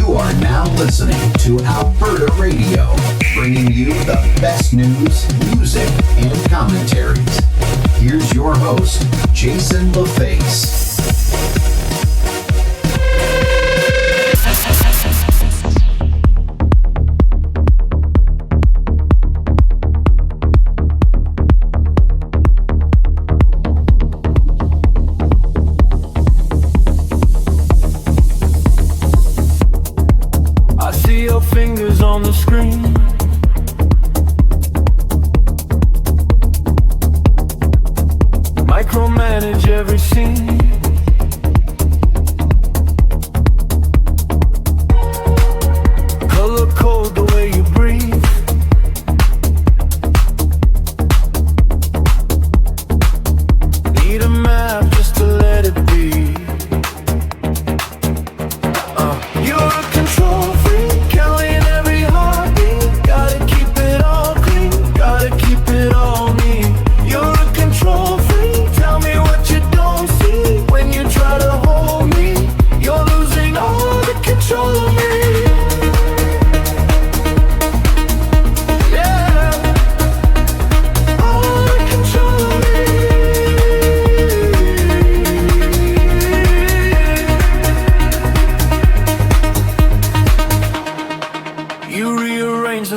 You are now listening to Alberta Radio, bringing you the best news, music, and commentaries. Here's your host, Jason LaFace. Fingers on the screen. Micromanage every scene. Color code the way you breathe. Need a map just to let it be. You're a control freak.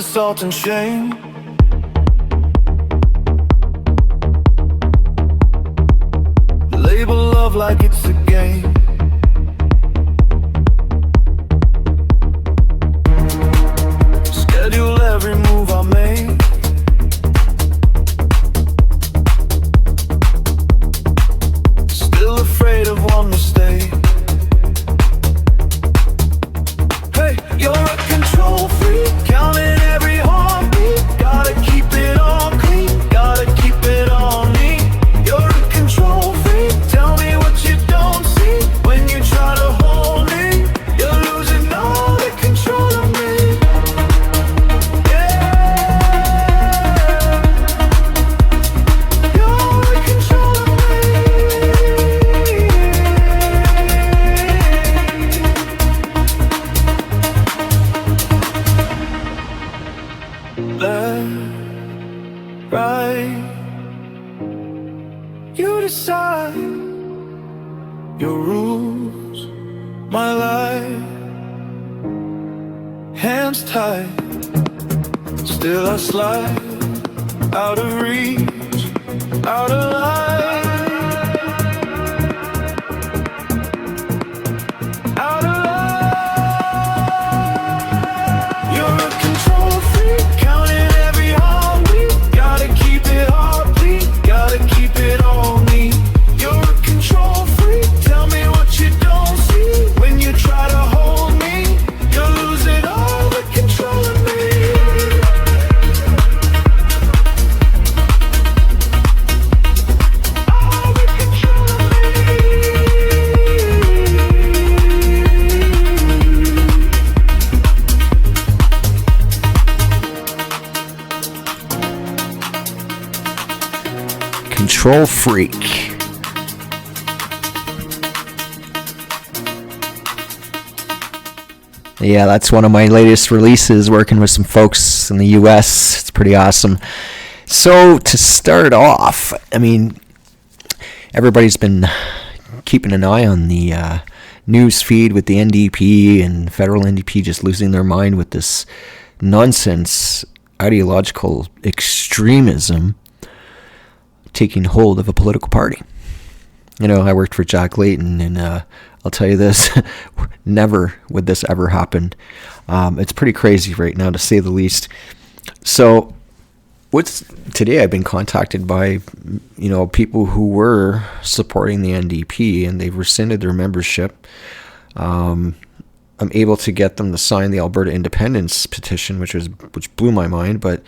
Salt and shame. Label love like it's a game. Schedule every move I make. Still afraid of one mistake. Hey, you're a control freak, counting every heartbeat. Gotta keep it all clean, gotta keep it on me. You're a control freak, tell me what you don't see. When you try to hold me, you're losing all the control of me. Yeah, you're in control of me. Left, right, you decide your rules, my life. Hands tight, still I slide out of reach, out of line, out of line. You're a control freak, counting every heartbeat. Gotta keep it heartbeat, gotta keep it on me. You're a control freak, tell me what you don't see. When you try to hold me, you're losing all the control of me. All the control of me. Control freak. Yeah, that's one of my latest releases, working with some folks in the US. It's pretty awesome. So to start off, I mean, everybody's been keeping an eye on the news feed with the NDP and Federal NDP just losing their mind with this nonsense ideological extremism taking hold of a political party. You know, I worked for Jack Layton, and I'll tell you this, never would this ever happen. It's pretty crazy right now, to say the least. So today I've been contacted by, you know, people who were supporting the NDP, and they've rescinded their membership. I'm able to get them to sign the Alberta independence petition, which blew my mind. But,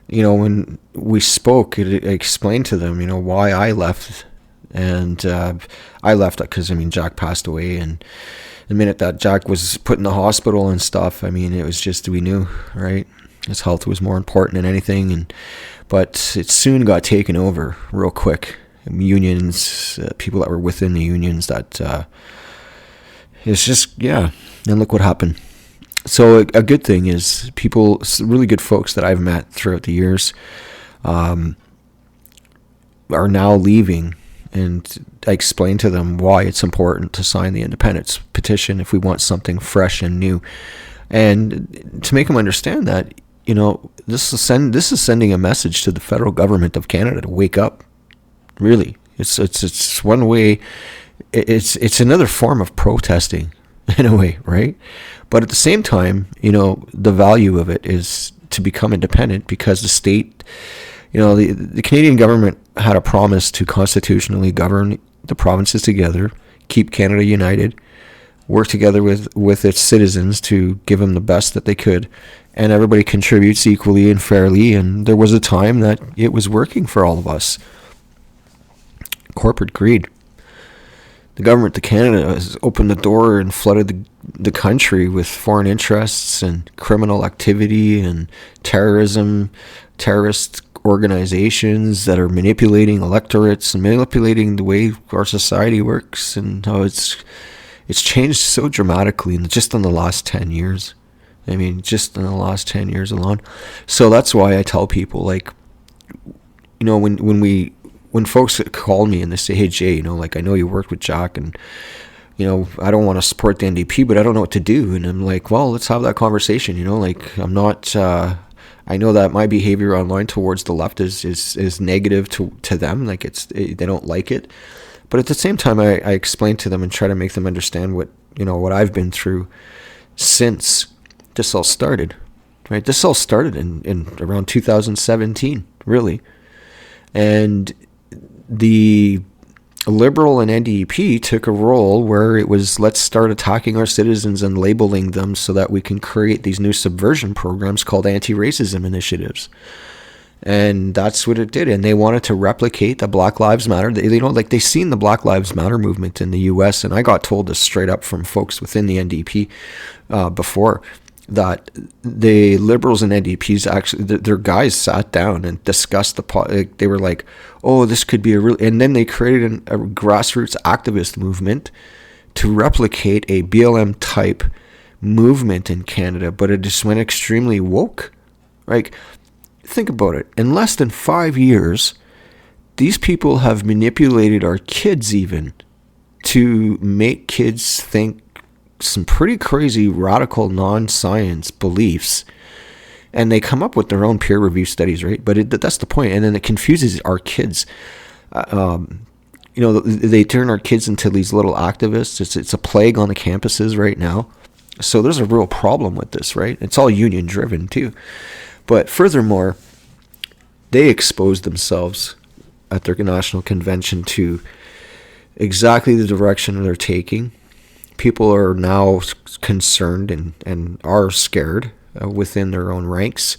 you know, when we spoke, I explained to them, you know, why I left. And I left because, I mean, Jack passed away, and the minute that Jack was put in the hospital and stuff, I mean, it was just, we knew, right? His health was more important than anything, but it soon got taken over real quick. Unions, people that were within the unions, that it's just, yeah. And look what happened. So a good thing is people, really good folks that I've met throughout the years, are now leaving, and I explained to them why it's important to sign the independence petition if we want something fresh and new, and to make them understand that, you know, this is sending a message to the federal government of Canada to wake up. Really, it's one way. It's another form of protesting in a way, right? But at the same time, you know, the value of it is to become independent, because the state, you know, the Canadian government had a promise to constitutionally govern the provinces together, keep Canada united, work together with its citizens to give them the best that they could, and everybody contributes equally and fairly. And there was a time that it was working for all of us. Corporate greed. The government of Canada has opened the door and flooded the country with foreign interests and criminal activity and terrorist organizations that are manipulating electorates and manipulating the way our society works, and how it's changed so dramatically just in the last 10 years. I mean, just in the last 10 years alone. So that's why I tell people, like, you know, when folks call me and they say, hey, Jay, you know, like, I know you worked with Jack, and, you know, I don't want to support the NDP, but I don't know what to do. And I'm like, well, let's have that conversation. You know, like, I'm not, I know that my behavior online towards the left is negative to them. Like, they don't like it. But at the same time, I explain to them and try to make them understand what I've been through since this all started, right? This all started in around 2017, really. And the Liberal and NDP took a role where it was, let's start attacking our citizens and labeling them so that we can create these new subversion programs called anti-racism initiatives. And that's what it did. And they wanted to replicate the Black Lives Matter. They seen the Black Lives Matter movement in the U.S. And I got told this straight up from folks within the NDP before, that the Liberals and NDPs actually, their guys sat down and discussed they were like, oh, this could be and then they created a grassroots activist movement to replicate a BLM type movement in Canada, but it just went extremely woke. Like, think about it. In less than 5 years, these people have manipulated our kids even to make kids think some pretty crazy radical non-science beliefs, and they come up with their own peer-reviewed studies, right? But that's the point. And then it confuses our kids. They turn our kids into these little activists. It's a plague on the campuses right now. So there's a real problem with this, right? It's all union driven too. But furthermore, they exposed themselves at their national convention to exactly the direction they're taking. People are now concerned and are scared within their own ranks.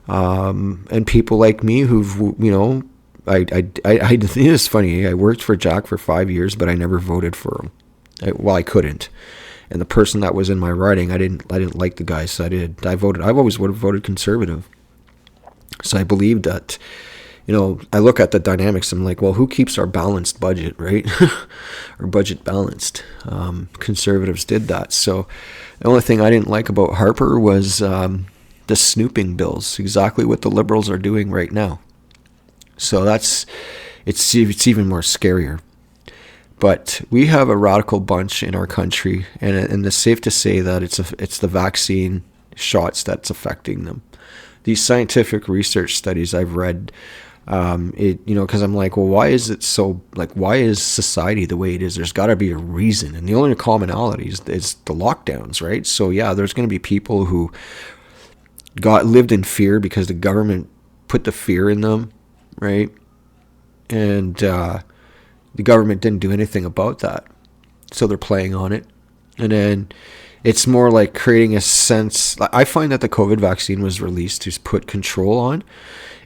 And people like me who've, you know, I it's funny. I worked for Jack for 5 years, but I never voted for him. I couldn't. And the person that was in my riding, I didn't like the guy, so I've always would have voted Conservative. So I believe that, you know, I look at the dynamics, I'm like, well, who keeps our balanced budget, right? Our budget balanced. Conservatives did that. So the only thing I didn't like about Harper was the snooping bills, exactly what the Liberals are doing right now. So it's even more scarier. But we have a radical bunch in our country, and it's safe to say that it's the vaccine shots that's affecting them. These scientific research studies I've read, because I'm like, well, why is it so, like, why is society the way it is? There's got to be a reason. And the only commonality is the lockdowns, right? So yeah, there's going to be people who lived in fear because the government put the fear in them, right? And the government didn't do anything about that. So they're playing on it. And then it's more like creating a sense. I find that the COVID vaccine was released to put control on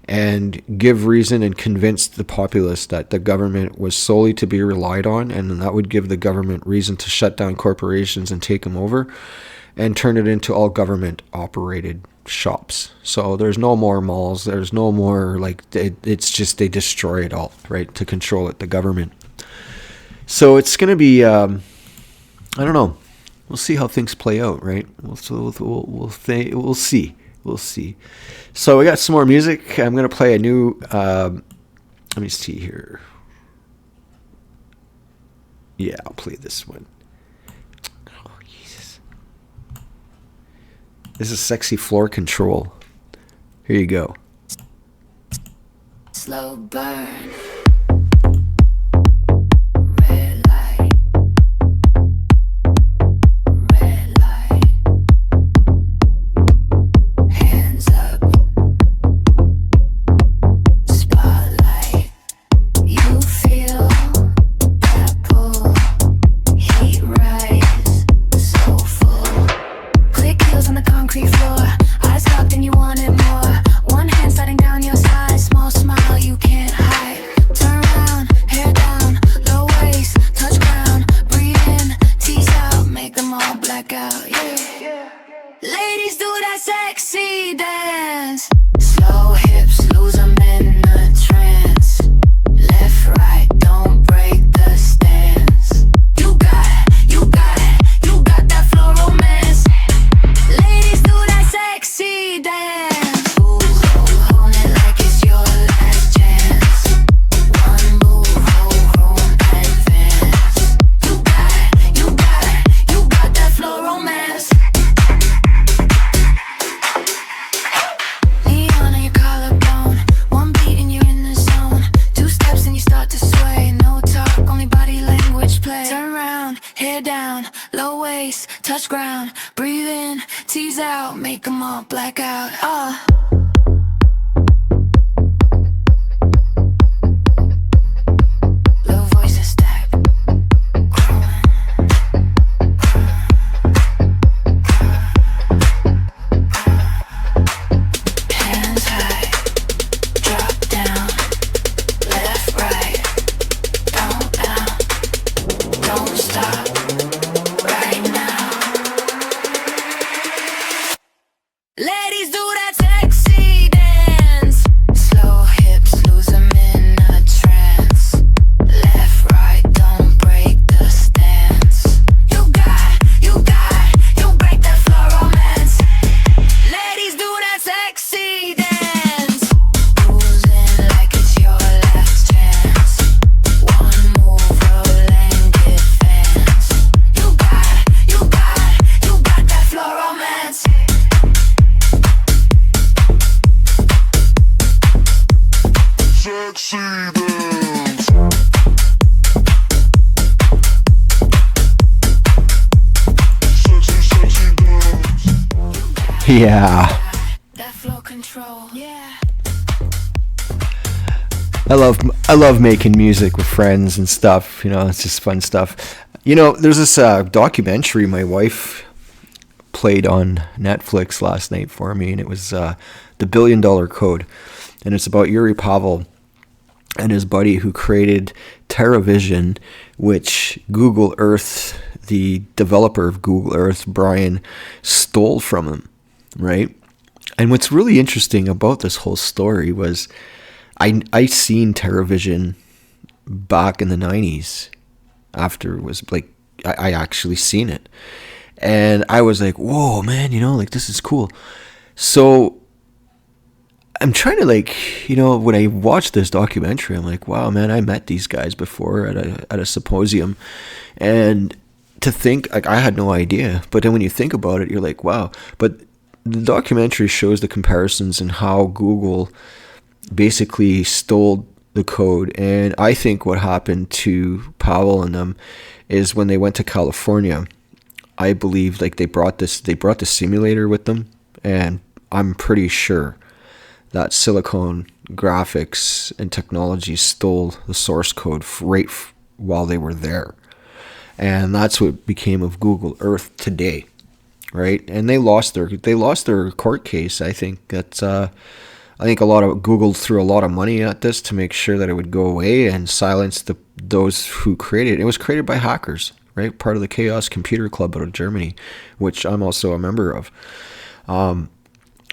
and give reason and convince the populace that the government was solely to be relied on, and that would give the government reason to shut down corporations and take them over and turn it into all government operated shops. So there's no more malls, there's no more, like, it's just they destroy it all, right, to control it, the government. So it's going to be I don't know, we'll see how things play out, right? We'll see. We'll see. So we got some more music. I'm gonna play a new. Let me see here. Yeah, I'll play this one. Oh, Jesus. This is Sexy Floor Control. Here you go. Slow burn. Red light. Red light. Hands up. Spotlight. You feel that pull. Heat rise. So full. Click heels on the concrete floor. Eyes locked and you wanted more. One hand sliding down your side. Small smile you can't hide. Turn around, hair down, low waist, touch ground. Breathe in, tease out, make them all black out. Yeah. Ladies do that sexy dance. Slow hips, lose them in a trance. Left, right, don't break the stance. You got that flow romance. Ladies do that sexy dance. Hold it like it's your last chance. One move, hold, advance. You got that flow romance. Neon on your collarbone. One beat and you're in the zone. 2 steps and you start to sway. No talk, only body language play. Turn around, hair down, low waist, touch ground. Breathe in, tease out, make them all black out. Low voices stack. Hands high, drop down. Left, right, don't stop. Right now. Ladies do that sexy dance. Slow hips, lose them in a trance. Left, right, don't break the stance. You break that floor romance. Ladies do that sexy dance. Cruising like it's your last chance. One move, roll and get fans. You got that floor romance. Sexy dance. Sexy dance. Yeah. That flow control. Yeah. I love making music with friends and stuff. You know, it's just fun stuff. You know, there's this documentary my wife played on Netflix last night for me, and it was The $1 Billion Code, and it's about Yuri Pavel and his buddy who created TerraVision, which Google Earth, the developer of Google Earth, Brian, stole from him, right? And what's really interesting about this whole story was I seen TerraVision back in the 90s after it was like, I actually seen it. And I was like, whoa, man, you know, like this is cool. So I'm trying to like, you know, when I watched this documentary, I'm like, wow, man, I met these guys before at a symposium. And to think, like, I had no idea. But then when you think about it, you're like, wow. But the documentary shows the comparisons and how Google basically stole the code. And I think what happened to Powell and them is when they went to California, I believe like they brought the simulator with them, and I'm pretty sure that Silicon Graphics and Technology stole the source code while they were there. And that's what became of Google Earth today, right? And they lost their court case. I think that's I think a lot of Google threw a lot of money at this to make sure that it would go away and silence those who created it. It was created by hackers, right? Part of the Chaos Computer Club out of Germany, which I'm also a member of.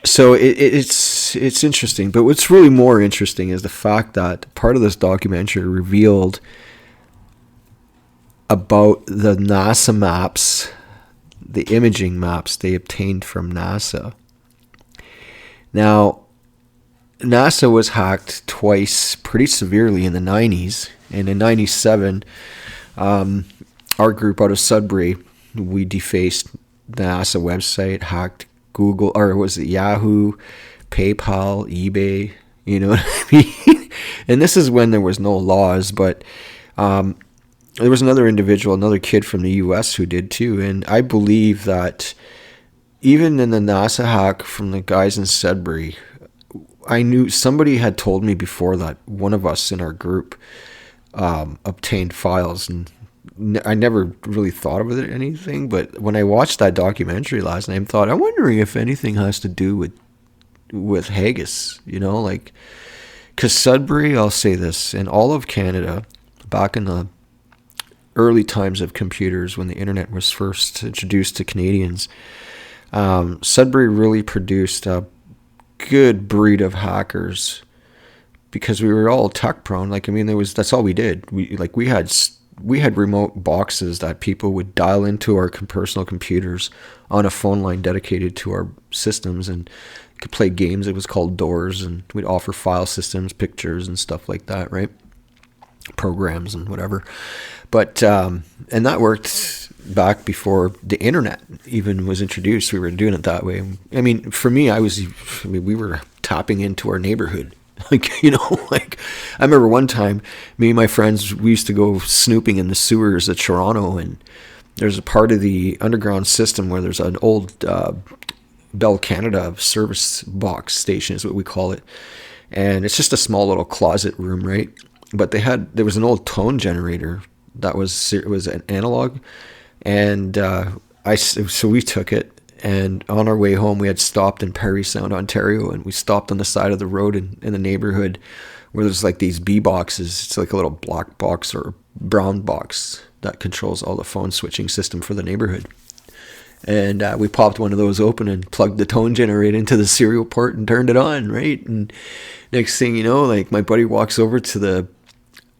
So it's interesting. But what's really more interesting is the fact that part of this documentary revealed about the NASA maps the imaging maps they obtained from NASA. Now, NASA was hacked twice pretty severely in the 90s. And in 97, our group out of Sudbury, we defaced the NASA website, hacked Google, or was it Yahoo, PayPal, eBay, you know what I mean? And this is when there was no laws, but there was another individual, another kid from the US who did too. And I believe that even in the NASA hack from the guys in Sudbury, I knew somebody had told me before that one of us in our group obtained files, and I never really thought of it anything. But when I watched that documentary last night, I thought, I'm wondering if anything has to do with haggis, you know, like, because Sudbury, I'll say this, in all of Canada, back in the early times of computers when the internet was first introduced to Canadians, Sudbury really produced a good breed of hackers, because we were all tech prone. Like, I mean, that's all we did. We had remote boxes that people would dial into our personal computers on a phone line dedicated to our systems, and could play games. It was called Doors, and we'd offer file systems, pictures, and stuff like that, right? Programs and whatever. But and that worked back before the internet even was introduced. We were doing it that way. I mean, for me, we were tapping into our neighborhood. Like, you know, like, I remember one time, me and my friends, we used to go snooping in the sewers of Toronto, and there's a part of the underground system where there's an old Bell Canada service box station, is what we call it. And it's just a small little closet room, right? But there was an old tone generator that was an analog. And so we took it. And on our way home, we had stopped in Parry Sound, Ontario, and we stopped on the side of the road in the neighborhood where there's like these B boxes. It's like a little black box or brown box that controls all the phone switching system for the neighborhood. And we popped one of those open and plugged the tone generator into the serial port and turned it on, right? And next thing you know, like, my buddy walks over to the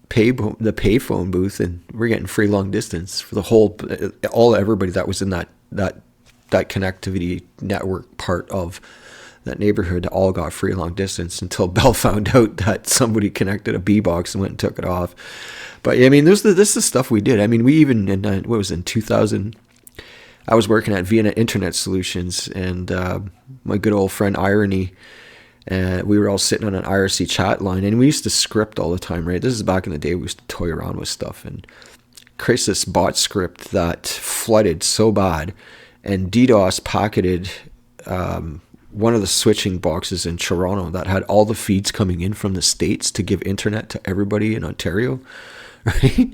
payphone booth, and we're getting free long distance for everybody that was in that connectivity network part of that neighborhood. All got free long distance until Bell found out that somebody connected a B box and went and took it off. But I mean, this is the stuff we did. I mean, we even in 2000, I was working at Vienna Internet Solutions, and my good old friend Irony, we were all sitting on an IRC chat line, and we used to script all the time, right? This is back in the day. We used to toy around with stuff and create this bot script that flooded so bad, and DDoS pocketed one of the switching boxes in Toronto that had all the feeds coming in from the States to give internet to everybody in Ontario, right?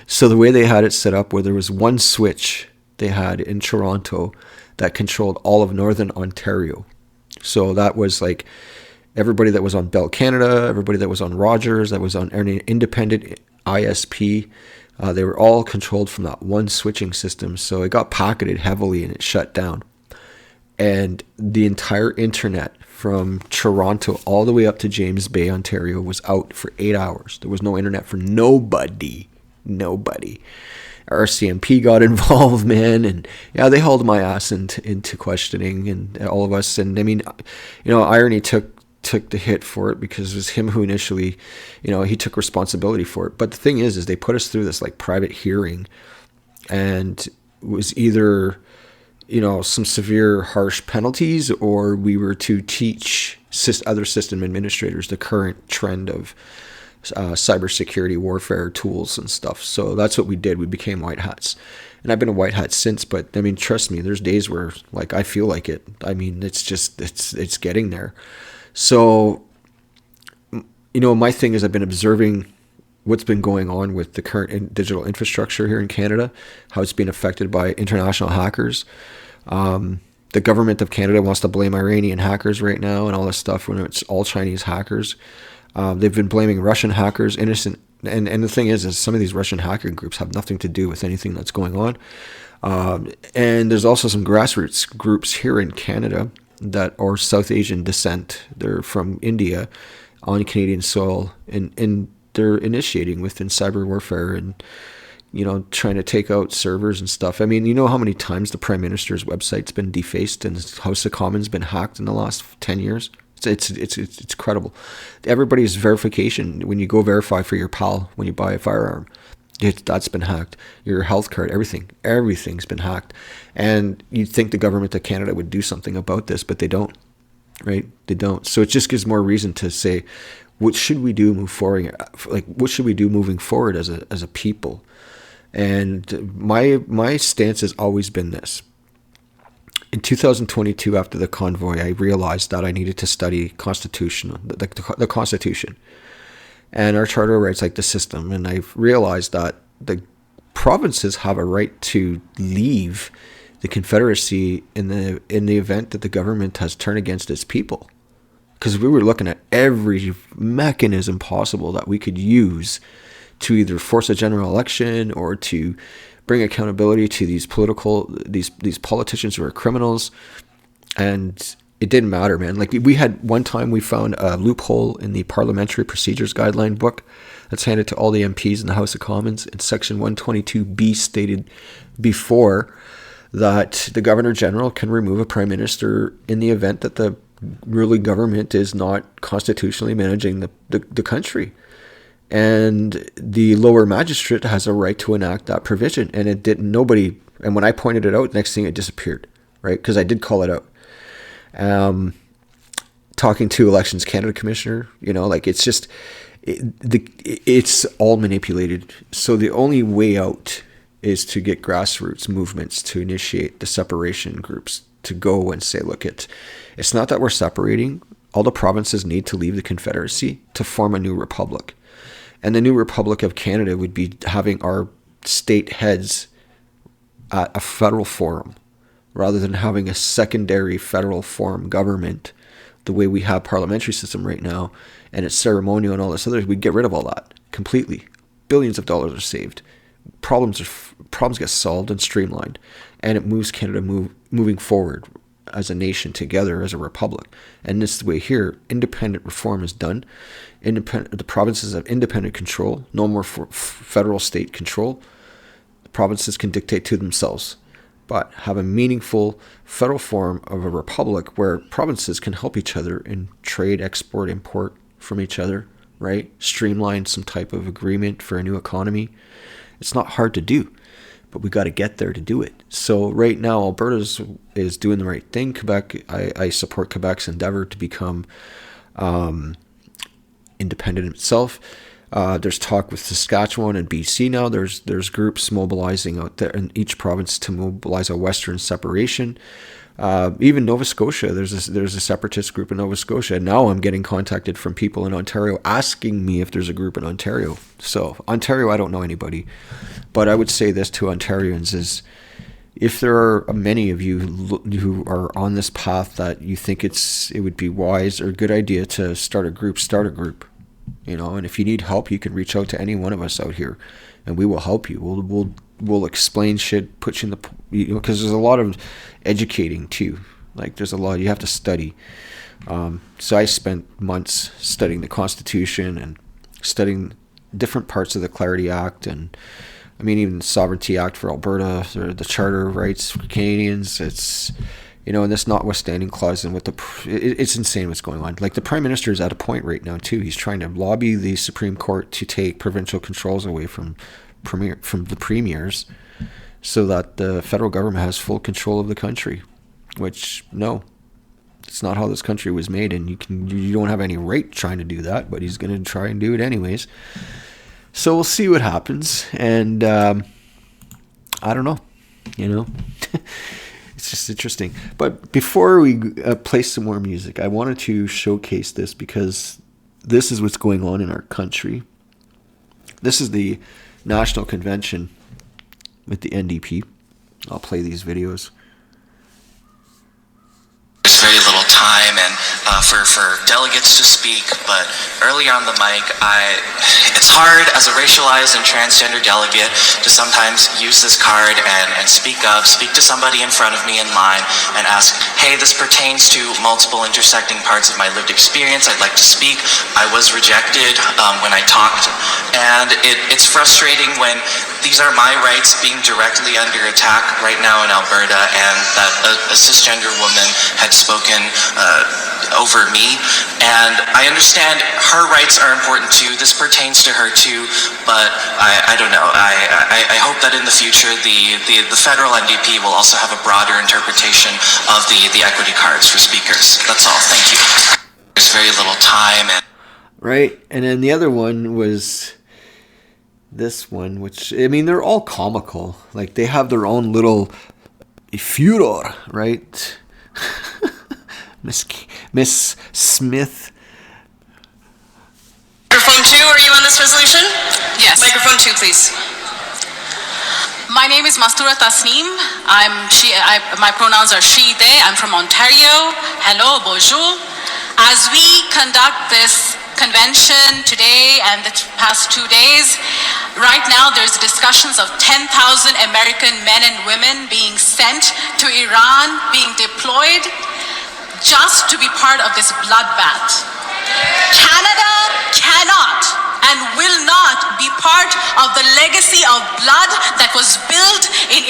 So the way they had it set up, where there was one switch they had in Toronto that controlled all of Northern Ontario. So that was like everybody that was on Bell Canada, everybody that was on Rogers, that was on any independent ISP, they were all controlled from that one switching system. So it got pocketed heavily and it shut down. And the entire internet from Toronto all the way up to James Bay, Ontario was out for 8 hours. There was no internet for nobody. RCMP got involved, man, and yeah, they hauled my ass into questioning, and all of us. And I mean, you know, Irony took the hit for it because it was him who initially, you know, he took responsibility for it. But the thing is they put us through this like private hearing, and it was either, you know, some severe harsh penalties, or we were to teach other system administrators the current trend of cybersecurity warfare tools and stuff. So that's what we did. We became white hats, and I've been a white hat since. But I mean, trust me, there's days where like I feel like it. I mean, it's just it's getting there. So, you know, my thing is I've been observing what's been going on with the current digital infrastructure here in Canada, how it's being affected by international hackers. The government of Canada wants to blame Iranian hackers right now and all this stuff when it's all Chinese hackers. They've been blaming Russian hackers, innocent. And the thing is some of these Russian hacking groups have nothing to do with anything that's going on. And there's also some grassroots groups here in Canada that are South Asian descent. They're from India on Canadian soil, and they're initiating within cyber warfare and trying to take out servers and stuff. I mean, you know how many times the Prime Minister's website's been defaced and the House of Commons been hacked in the last 10 years? It's credible. Everybody's verification, when you go verify for your pal when you buy a firearm, that's been hacked. Your health card, everything's been hacked. And you'd think the government of Canada would do something about this, but they don't, right? They don't. So it just gives more reason to say, what should we do move forward? Like, what should we do moving forward as a people? And my stance has always been this. In 2022, after the convoy, I realized that I needed to study the Constitution and our Charter of Rights, like the system. And I realized that the provinces have a right to leave the Confederacy in the event that the government has turned against its people. Because we were looking at every mechanism possible that we could use to either force a general election or to bring accountability to these politicians who are criminals. And it didn't matter, man. Like, we had one time, we found a loophole in the Parliamentary Procedures Guideline book that's handed to all the MPs in the House of Commons. In Section 122B stated before that the Governor General can remove a Prime Minister in the event that the ruling government is not constitutionally managing the country. And the lower magistrate has a right to enact that provision. And it didn't, nobody, and when I pointed it out, next thing it disappeared, right? Because I did call it out. Talking to Elections Canada Commissioner, like, it's just, it's all manipulated. So the only way out is to get grassroots movements to initiate the separation groups to go and say, look, it's not that we're separating. All the provinces need to leave the Confederacy to form a new republic. And the new Republic of Canada would be having our state heads at a federal forum rather than having a secondary federal form government the way we have parliamentary system right now, and it's ceremonial and all this other. We'd get rid of all that completely. Billions of dollars are saved. Problems get solved and streamlined, and it moves Canada moving forward as a nation together as a republic. And this is the way here. Independent reform is done. The provinces have independent control. No more federal state control. The provinces can dictate to themselves, but have a meaningful federal form of a republic where provinces can help each other in trade, export, import from each other, right? Streamline some type of agreement for a new economy. It's not hard to do, but we got to get there to do it. So right now, Alberta is doing the right thing. Quebec, I support Quebec's endeavor to become independent itself. There's talk with Saskatchewan and BC now. There's groups mobilizing out there in each province to mobilize a Western separation. Even Nova Scotia, there's a separatist group in Nova Scotia. Now I'm getting contacted from people in Ontario asking me if there's a group in Ontario. So Ontario, I don't know anybody, but I would say this to Ontarians is, if there are many of you who are on this path that you think it would be wise or a good idea to start a group. And if you need help, you can reach out to any one of us out here, and we will help you. We'll explain shit, put you in the, because there's a lot of educating too. Like, there's a lot you have to study. So I spent months studying the Constitution and studying different parts of the Clarity Act, and even the Sovereignty Act for Alberta, or the Charter of Rights for Canadians. It's, and this notwithstanding clause, and it's insane what's going on. Like, the Prime Minister is at a point right now too. He's trying to lobby the Supreme Court to take provincial controls away from the premiers, so that the federal government has full control of the country. Which, no, it's not how this country was made, and you don't have any right trying to do that. But he's going to try and do it anyways. So we'll see what happens, and I don't know. It's just interesting. But before we play some more music, I wanted to showcase this, because this is what's going on in our country. This is the National Convention with the NDP. I'll play these videos. There's very little time, and for delegates to speak, but early on the mic, it's hard as a racialized and transgender delegate to sometimes use this card and speak to somebody in front of me in line and ask, hey, this pertains to multiple intersecting parts of my lived experience. I'd like to speak. I was rejected when I talked, and it's frustrating when these are my rights being directly under attack right now in Alberta, and that a cisgender woman had spoken over me. And I understand her rights are important too. This pertains to her too, but I don't know. I hope that in the future the Federal NDP will also have a broader interpretation of the equity cards for speakers. That's all. Thank you. There's very little time. Right, and then the other one was this one, which, I mean, they're all comical. Like, they have their own little furor, right? Miss Smith. Microphone 2, are you on this resolution? Yes. Microphone 2, please. My name is Mastura Tasneem. My pronouns are she, they. I'm from Ontario. Hello, bonjour. As we conduct this convention today and the past 2 days, right now there's discussions of 10,000 American men and women being sent to Iran, being deployed just to be part of this bloodbath. Canada cannot and will not be part of the legacy of blood that was built in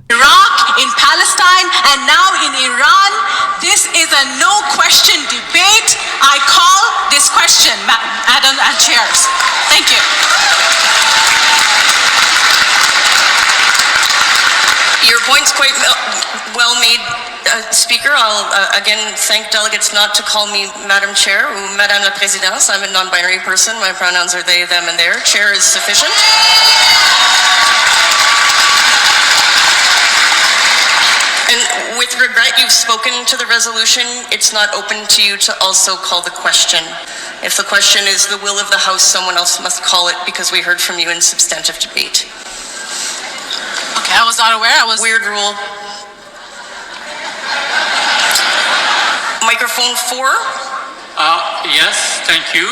Iraq, in Palestine, and now in Iran. This is a no-question debate. I call this question, Madam and Chairs. Thank you. Your point's quite well made, Speaker. I'll again thank delegates not to call me Madam Chair or Madame la Présidente. I'm a non-binary person. My pronouns are they, them, and their. Chair is sufficient. And with regret, you've spoken to the resolution. It's not open to you to also call the question. If the question is the will of the House, someone else must call it, because we heard from you in substantive debate. Okay, I was not aware. Weird rule. Microphone 4. Yes, thank you.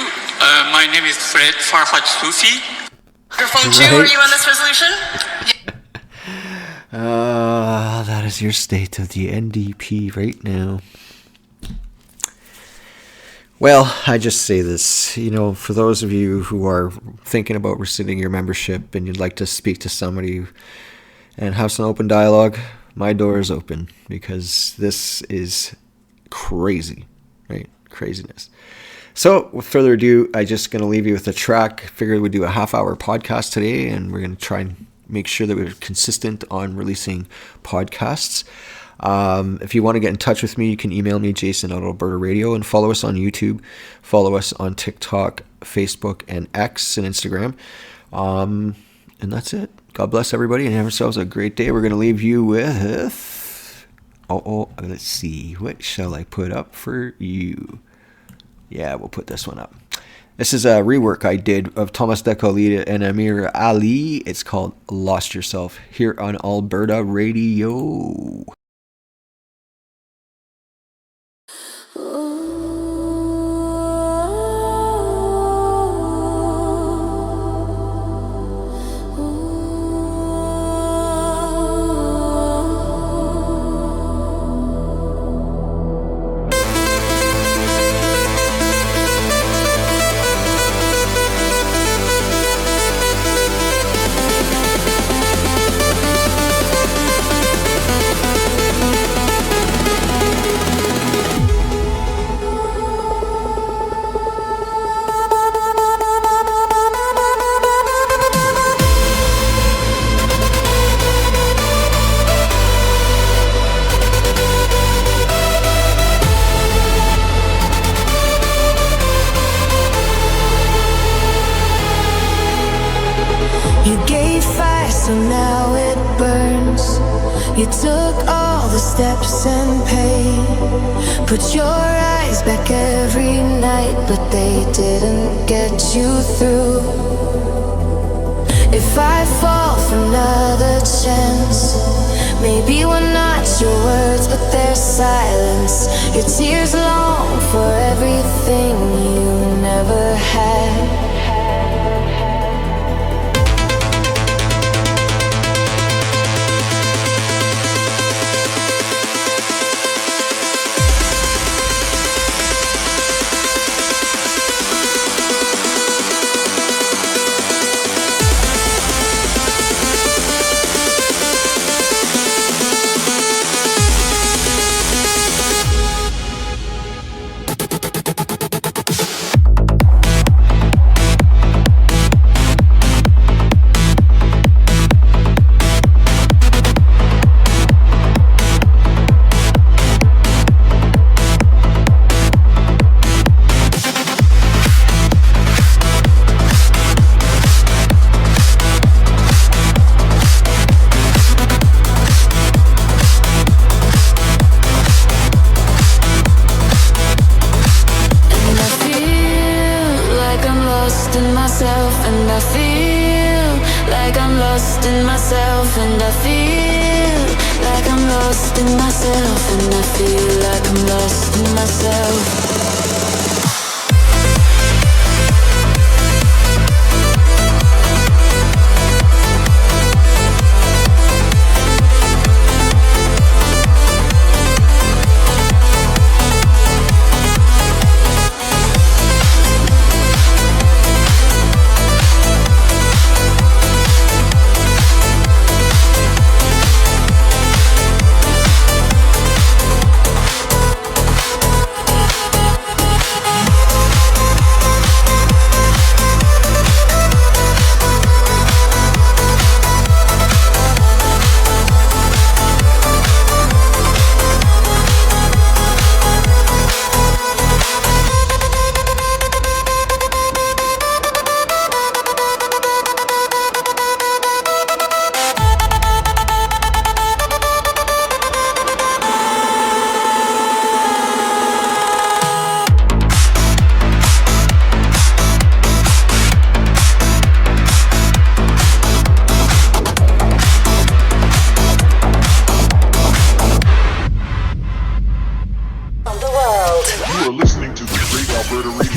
My name is Fred Farfat Sufi. Microphone 2, are you on this resolution? That is your state of the NDP right now. Well, I just say this, for those of you who are thinking about rescinding your membership and you'd like to speak to somebody and have some open dialogue, my door is open, because this is crazy, right? Craziness. So, with further ado, I'm just going to leave you with a track. Figured we'd do a half-hour podcast today, and we're going to try and make sure that we're consistent on releasing podcasts. If you want to get in touch with me, you can email me, Jason at Alberta Radio, and follow us on YouTube, follow us on TikTok, Facebook, and X, and Instagram. And that's it. God bless everybody, and have yourselves a great day. We're going to leave you with... let's see. What shall I put up for you? Yeah, we'll put this one up. This is a rework I did of Thomas Decolita and Amir Ali. It's called Lost Yourself, here on Alberta Radio. You took all the steps and pain, put your eyes back every night, but they didn't get you through. If I fall for another chance, Maybe we're not your words, but their silence. Your tears long for everything you never had. You are listening to the Great Alberta Radio.